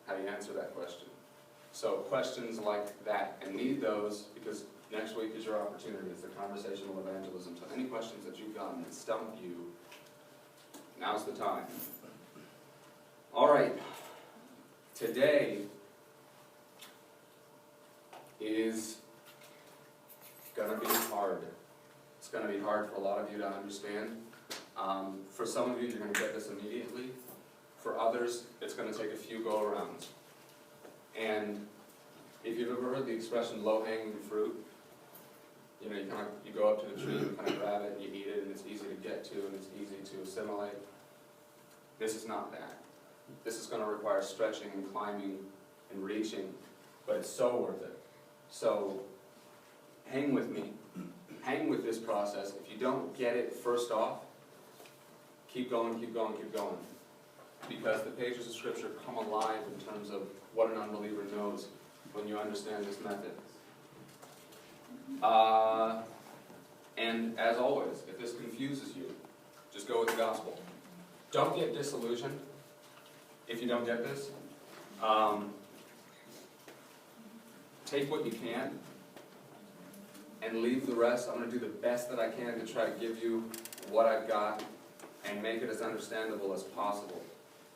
how you answer that question. So questions like that, and need those, because next week is your opportunity. It's the conversational evangelism. So any questions that you've gotten that stump you, now's the time. All right. Today is going to be hard. It's going to be hard for a lot of you to understand. For some of you, you're going to get this immediately. For others, it's going to take a few go-arounds. And if you've ever heard the expression low-hanging fruit, you know, you go up to the tree, you kind of grab it, and you eat it, and it's easy to get to, and it's easy to assimilate. This is not that. This is going to require stretching and climbing and reaching, but it's so worth it. So hang with me. Hang with this process. If you don't get it first off, keep going, keep going, keep going. Because the pages of Scripture come alive in terms of what an unbeliever knows when you understand this method. And as always, if this confuses you, just go with the gospel. Don't get disillusioned if you don't get this. Take what you can and leave the rest. I'm going to do the best that I can to try to give you what I've got and make it as understandable as possible.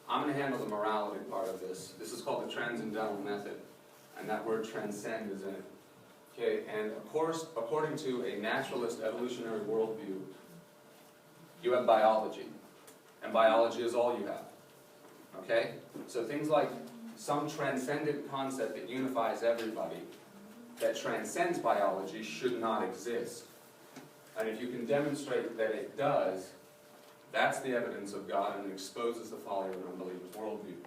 I'm going to handle the morality part of this. This is called the transcendental method, and that word transcend is in it. Okay, and of course, according to a naturalist evolutionary worldview, you have biology, and biology is all you have. Okay? So things like some transcendent concept that unifies everybody, that transcends biology, should not exist. And if you can demonstrate that it does, that's the evidence of God, and it exposes the folly of an unbeliever's worldview.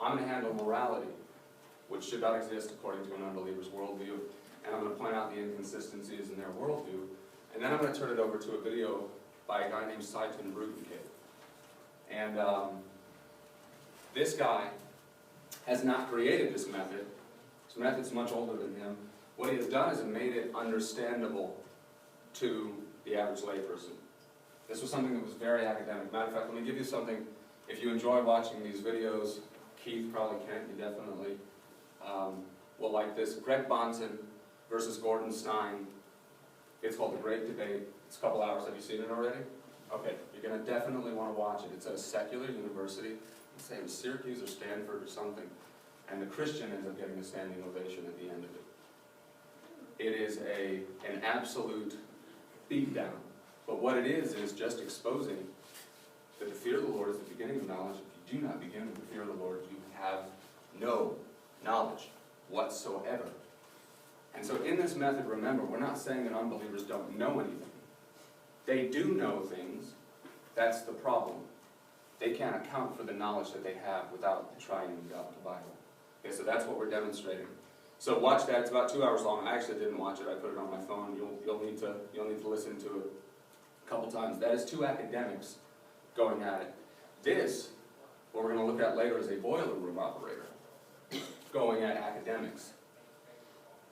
I'm going to handle morality, which should not exist according to an unbeliever's worldview, and I'm going to point out the inconsistencies in their worldview, and then I'm going to turn it over to a video by a guy named Seiton Brutenke. And this guy has not created this method. This method's much older than him. What he has done is made it understandable to the average layperson. This was something that was very academic. Matter of fact, let me give you something. If you enjoy watching these videos, Keith probably can't, you definitely will like this. Greg Bonson versus Gordon Stein. It's called The Great Debate. It's a couple hours. Have you seen it already? Okay, you're going to definitely want to watch it. It's at a secular university. Let's say it was Syracuse or Stanford or something. And the Christian ends up getting a standing ovation at the end of it. It is an absolute beatdown. But what it is just exposing that the fear of the Lord is the beginning of knowledge. If you do not begin with the fear of the Lord, you have no knowledge whatsoever. And so in this method, remember, we're not saying that unbelievers don't know anything. They do know things. That's the problem. They can't account for the knowledge that they have without the triune God of the Bible. Okay, so that's what we're demonstrating. So watch that. It's about 2 hours long. I actually didn't watch it. I put it on my phone. You'll need to listen to it a couple times. That is two academics going at it. This, what we're going to look at later, is a boiler room operator going at academics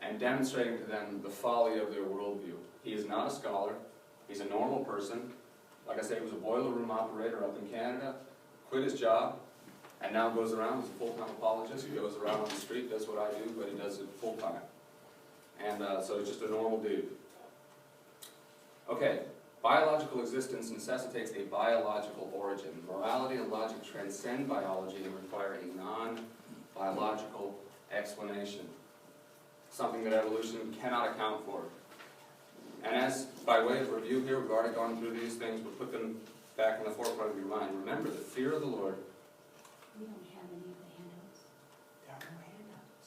and demonstrating to them the folly of their worldview. He is not a scholar. He's a normal person. Like I say, he was a boiler room operator up in Canada, quit his job, and now goes around. He's a full-time apologist. He goes around on the street, does what I do, but he does it full-time. And so he's just a normal dude. Okay, biological existence necessitates a biological origin. Morality and logic transcend biology and require a non-biological explanation, something that evolution cannot account for. And as, by way of review here, we've already gone through these things, but put them back in the forefront of your mind. Remember, the fear of the Lord. We don't have any of the handouts. There are no handouts.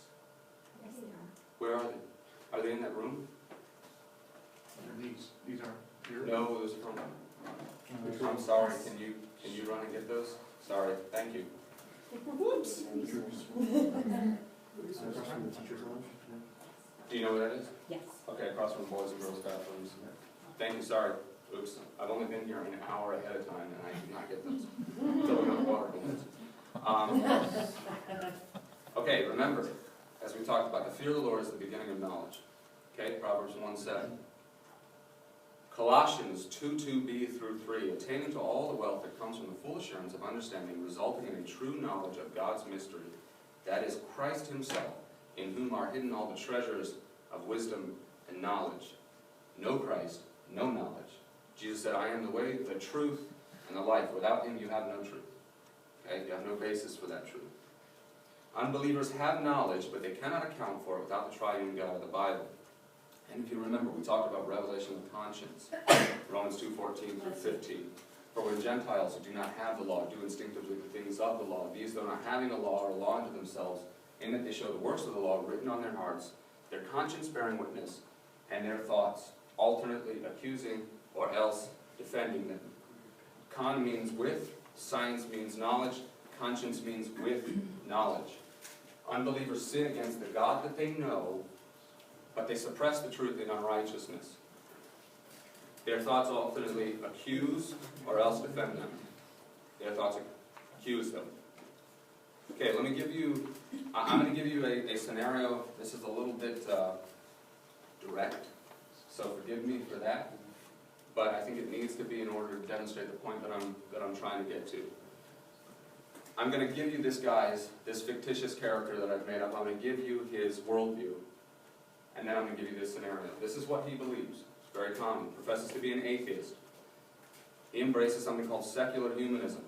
Yes, they are. Where are they? Are they in that room? These aren't here? No, those are from. I'm sorry, can you run and get those? Sorry, thank you. Whoops. Do you know where that is? Yes. Okay, across from boys and girls bathrooms. Thank you, sorry. Oops, I've only been here an hour ahead of time and I did not get those. Filling up water balloons. Okay, remember, as we talked about, the fear of the Lord is the beginning of knowledge. Okay, Proverbs 1:7. Colossians 2:2b through 3, attaining to all the wealth that comes from the full assurance of understanding, resulting in a true knowledge of God's mystery, that is Christ himself, in whom are hidden all the treasures of wisdom and knowledge. No Christ, no knowledge. Jesus said, I am the way, the truth, and the life. Without him you have no truth. Okay? You have no basis for that truth. Unbelievers have knowledge, but they cannot account for it without the triune God of the Bible. And if you remember, we talked about revelation of conscience, Romans 2:14 through 15. For when Gentiles who do not have the law do instinctively the things of the law, these, though not having a law, are a law unto themselves, in that they show the works of the law written on their hearts, their conscience bearing witness, and their thoughts alternately accusing or else defending them. Con means with, science means knowledge, conscience means with knowledge. Unbelievers sin against the God that they know, but they suppress the truth in unrighteousness. Their thoughts alternately accuse or else defend them. Their thoughts accuse them. Okay, let me give you, I'm going to give you a scenario. This is a little bit direct, so forgive me for that. But I think it needs to be in order to demonstrate the point that I'm trying to get to. I'm going to give you this fictitious character that I've made up. I'm going to give you his worldview, and then I'm going to give you this scenario. This is what he believes. It's very common. He professes to be an atheist. He embraces something called secular humanism,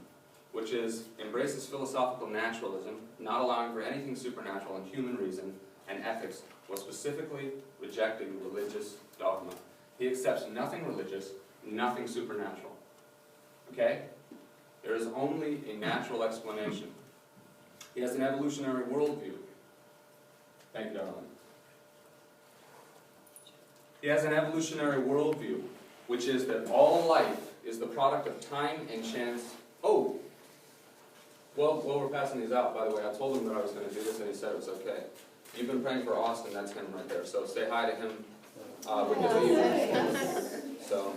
which embraces philosophical naturalism, not allowing for anything supernatural in human reason and ethics, while specifically rejecting religious dogma. He accepts nothing religious, nothing supernatural. Okay? There is only a natural explanation. He has an evolutionary worldview. Thank you, darling. He has an evolutionary worldview, which is that all life is the product of time and chance. Oh! Well, while we're passing these out, by the way, I told him that I was going to do this, and he said it was okay. You've been praying for Austin, that's him right there. So say hi to him when you leave. So,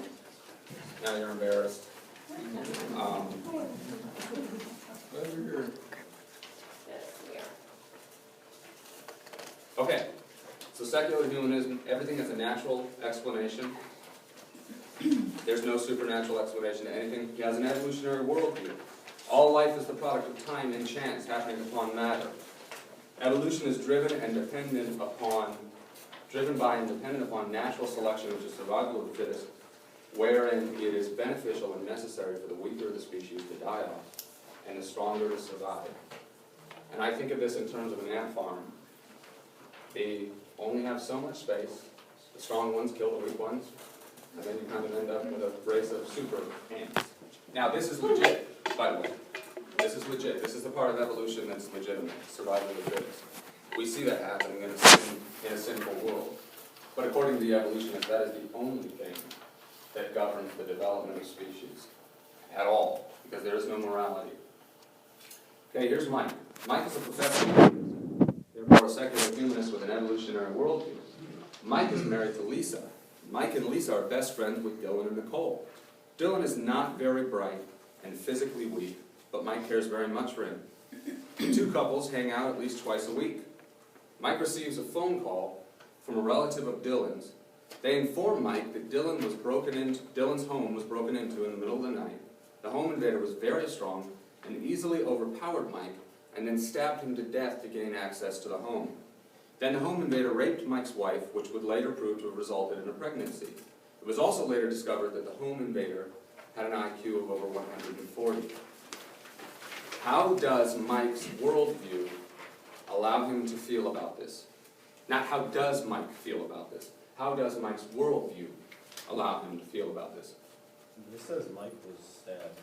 now you're embarrassed. Over here. Okay, so secular humanism, everything has a natural explanation. There's no supernatural explanation to anything. He has an evolutionary worldview. All life is the product of time and chance happening upon matter. Evolution is driven by and dependent upon natural selection, which is survival of the fittest, wherein it is beneficial and necessary for the weaker of the species to die off and the stronger to survive. And I think of this in terms of an ant farm. They only have so much space. The strong ones kill the weak ones, and then you kind of end up with a race of super ants. Now, this is legit, by the way. This is legit. This is the part of evolution that's legitimate, survival of the fittest. We see that happening in a sinful world. But according to the evolutionists, that is the only thing that governs the development of species at all, because there is no morality. Okay, here's Mike. Mike is a professor, therefore a secular humanist with an evolutionary worldview. Mike is married to Lisa. Mike and Lisa are best friends with Dylan and Nicole. Dylan is not very bright and physically weak, but Mike cares very much for him. The two couples hang out at least twice a week. Mike receives a phone call from a relative of Dylan's. They inform Mike that Dylan's home was broken into in the middle of the night. The home invader was very strong and easily overpowered Mike and then stabbed him to death to gain access to the home. Then the home invader raped Mike's wife, which would later prove to have resulted in a pregnancy. It was also later discovered that the home invader had an IQ of over 140. How does Mike's worldview allow him to feel about this? Not how does Mike feel about this. How does Mike's worldview allow him to feel about this? This says Mike was stabbed.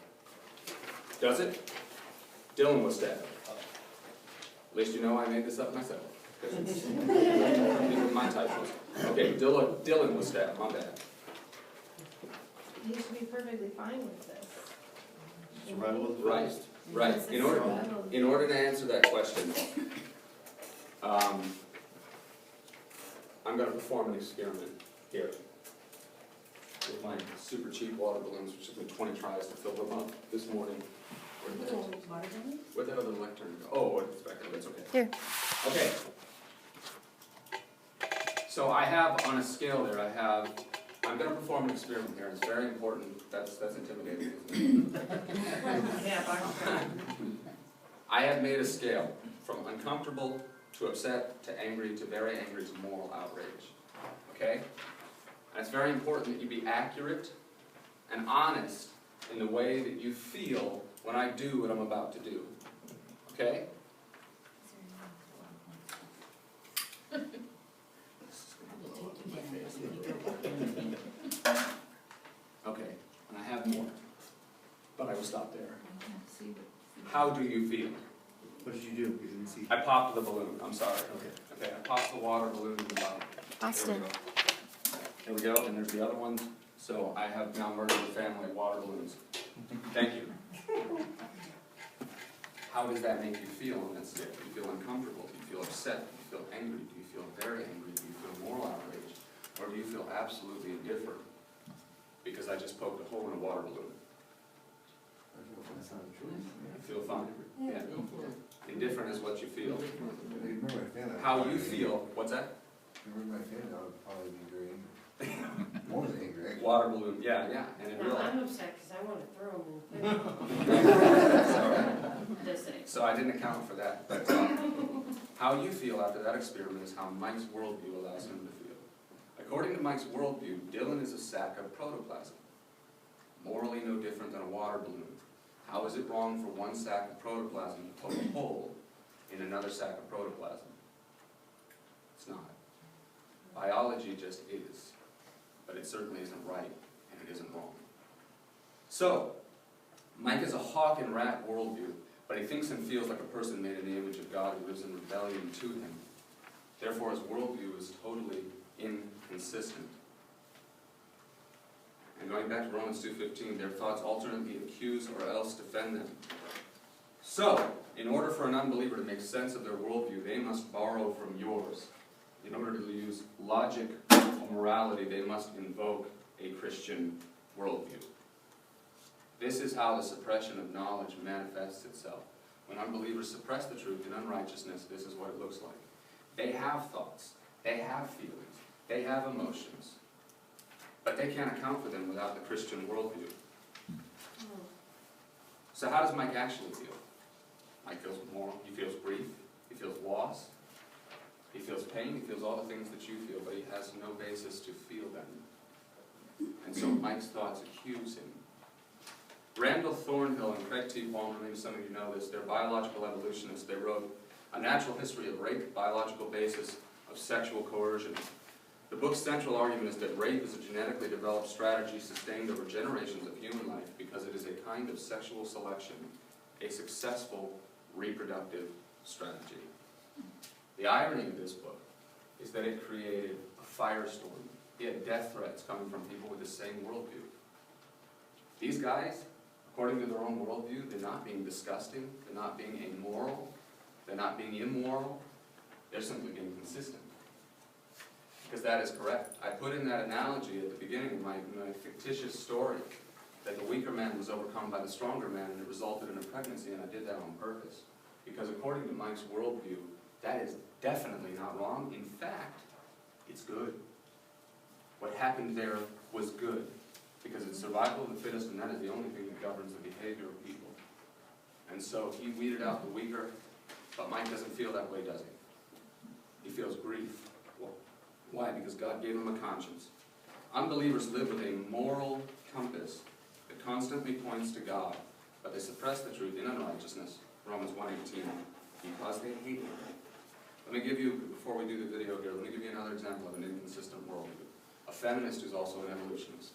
Does it? Dylan was stabbed. At least you know I made this up myself. These are my typos. Okay, Dylan was stabbed. My bad. You should be perfectly fine with this. Survival of the Right. fittest. Right. This is In survival. order to answer that question, I'm going to perform an experiment here with my super cheap water balloons, which took me 20 tries to fill them up this morning. Where'd that other lectern go? Oh, it's back there. That's okay. Here. Okay. So I have on a scale there. I'm going to perform an experiment here. It's very important. That's intimidating, isn't it? Yeah, I have made a scale from uncomfortable to upset to angry to very angry to moral outrage. Okay? And it's very important that you be accurate and honest in the way that you feel when I do what I'm about to do. Okay? Okay, and I have more, but I will stop there. How do you feel? What did you do? You didn't see? I popped the balloon, I'm sorry. Okay. Okay, I popped the water balloon in the bottom. Austin. There we go, and there's the other ones. So I have now murdered the family of water balloons. Thank you. How does that make you feel on that scale? Do you feel uncomfortable? Do you feel upset? Do you feel angry? Do you feel very angry? Do you feel moral outrage? Or do you feel absolutely indifferent because I just poked a hole in a water balloon? That's not true. You feel fine? Yeah. Indifferent is what you feel. Remember my fan, How you feel, what's that? Remember my fan, I would probably be very angry. More than angry, actually. Water balloon, yeah, yeah. And in No, real I'm upset because I want to throw them in. Just saying. So I didn't account for that. But how you feel after that experiment is how Mike's worldview allows him to feel. According to Mike's worldview, Dylan is a sack of protoplasm. Morally no different than a water balloon. How is it wrong for one sack of protoplasm to poke a hole in another sack of protoplasm? It's not. Biology just is. But it certainly isn't right, and it isn't wrong. So, Mike is a hawk and rat worldview, but he thinks and feels like a person made in the image of God who lives in rebellion to him. Therefore, his worldview is totally inconsistent. And going back to Romans 2:15, their thoughts alternately accuse or else defend them. So, in order for an unbeliever to make sense of their worldview, they must borrow from yours. In order to use logic or morality, they must invoke a Christian worldview. This is how the suppression of knowledge manifests itself. When unbelievers suppress the truth in unrighteousness, this is what it looks like. They have thoughts, they have feelings, they have emotions, but they can't account for them without the Christian worldview. So how does Mike actually feel? Mike feels moral, he feels grief, he feels loss, he feels pain, he feels all the things that you feel, but he has no basis to feel them. And so Mike's thoughts accuse him. Randall Thornhill and Craig T. Palmer, maybe some of you know this, they're biological evolutionists. They wrote A Natural History of Rape, Biological Basis of Sexual Coercion. The book's central argument is that rape is a genetically developed strategy sustained over generations of human life because it is a kind of sexual selection, a successful reproductive strategy. The irony of this book is that it created a firestorm. He had death threats coming from people with the same worldview. These guys, according to their own worldview, they're not being disgusting, they're not being amoral, they're not being immoral, they're simply being consistent. Because that is correct. I put in that analogy at the beginning of my fictitious story that the weaker man was overcome by the stronger man and it resulted in a pregnancy, and I did that on purpose. Because according to Mike's worldview, that is definitely not wrong. In fact, it's good. What happened there was good. Because it's survival of the fittest, and that is the only thing that governs the behavior of people. And so he weeded out the weaker, but Mike doesn't feel that way, does he? He feels grief. Well, why? Because God gave him a conscience. Unbelievers live with a moral compass that constantly points to God, but they suppress the truth in unrighteousness, Romans 1:18, because they hate him. Let me give you, before we do the video here, let me give you another example of an inconsistent worldview. A feminist who's also an evolutionist.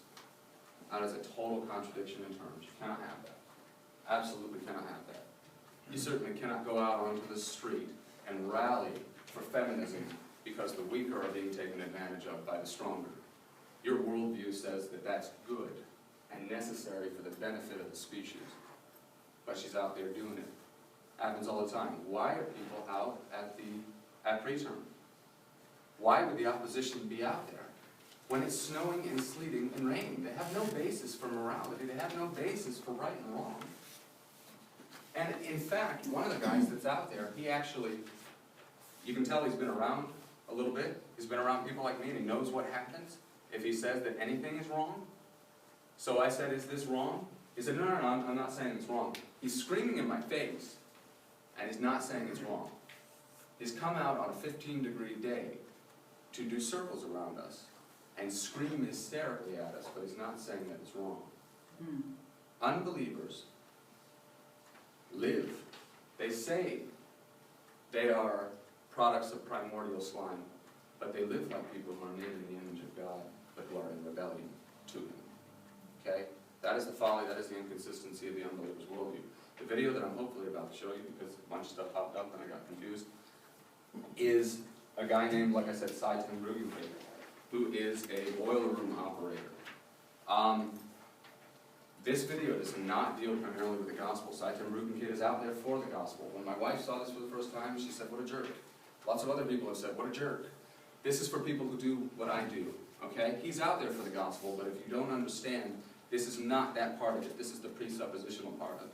That is a total contradiction in terms. You cannot have that. Absolutely cannot have that. You certainly cannot go out onto the street and rally for feminism because the weaker are being taken advantage of by the stronger. Your worldview says that that's good and necessary for the benefit of the species. But she's out there doing it. Happens all the time. Why are people out at preterm? Why would the opposition be out there? When it's snowing and sleeting and raining, they have no basis for morality. They have no basis for right and wrong. And in fact, one of the guys that's out there, he actually, you can tell he's been around a little bit. He's been around people like me, and he knows what happens if he says that anything is wrong. So I said, is this wrong? He said, no, I'm not saying it's wrong. He's screaming in my face, and he's not saying it's wrong. He's come out on a 15-degree day to do circles around us and scream hysterically at us, but he's not saying that it's wrong. Unbelievers live. They say they are products of primordial slime, but they live like people who are made in the image of God, but who are in rebellion to Him. Okay? That is the folly, that is the inconsistency of the unbeliever's worldview. The video that I'm hopefully about to show you, because a bunch of stuff popped up and I got confused, is a guy named, like I said, Saitan Rugenfeld, who is a boiler room operator. This video does not deal primarily with the gospel. Saitan Rugenfeld is out there for the gospel. When my wife saw this for the first time, she said, what a jerk. Lots of other people have said, what a jerk. This is for people who do what I do, okay? He's out there for the gospel, but if you don't understand, this is not that part of it. This is the presuppositional part of it.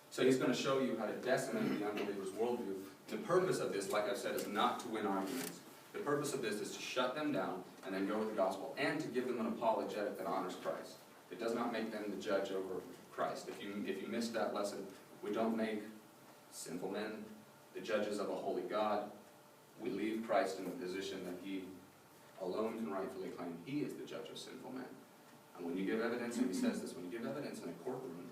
So he's going to show you how to decimate the unbeliever's worldview. The purpose of this, like I've said, is not to win arguments. The purpose of this is to shut them down and then go with the gospel, and to give them an apologetic that honors Christ. It does not make them the judge over Christ. If you missed that lesson, we don't make sinful men the judges of a holy God. We leave Christ in the position that He alone can rightfully claim He is the judge of sinful men. And when you give evidence, and he says this, when you give evidence in a courtroom,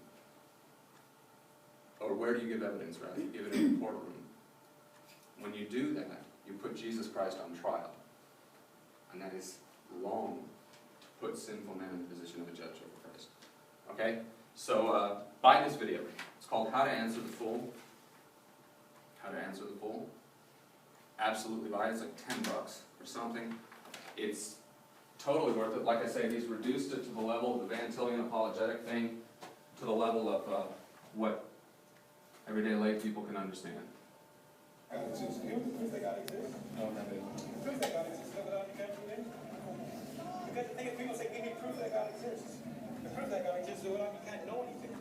or where do you give evidence, rather? You give it in a courtroom. When you do that, you put Jesus Christ on trial. And that is wrong to put sinful men in the position of a judge over Christ. Okay? So, buy this video. It's called How to Answer the Fool. How to Answer the Fool. Absolutely buy it. It's like $10 or something. It's totally worth it. Like I say, he's reduced it to the level of the Van Tillian apologetic thing, to the level of what everyday lay people can understand. God exists. You don't prove that God exists. No, not it. Prove that God exists. You can't prove anything. Because the thing is, people say we need proof that God exists. To prove that God exists, you can't know anything.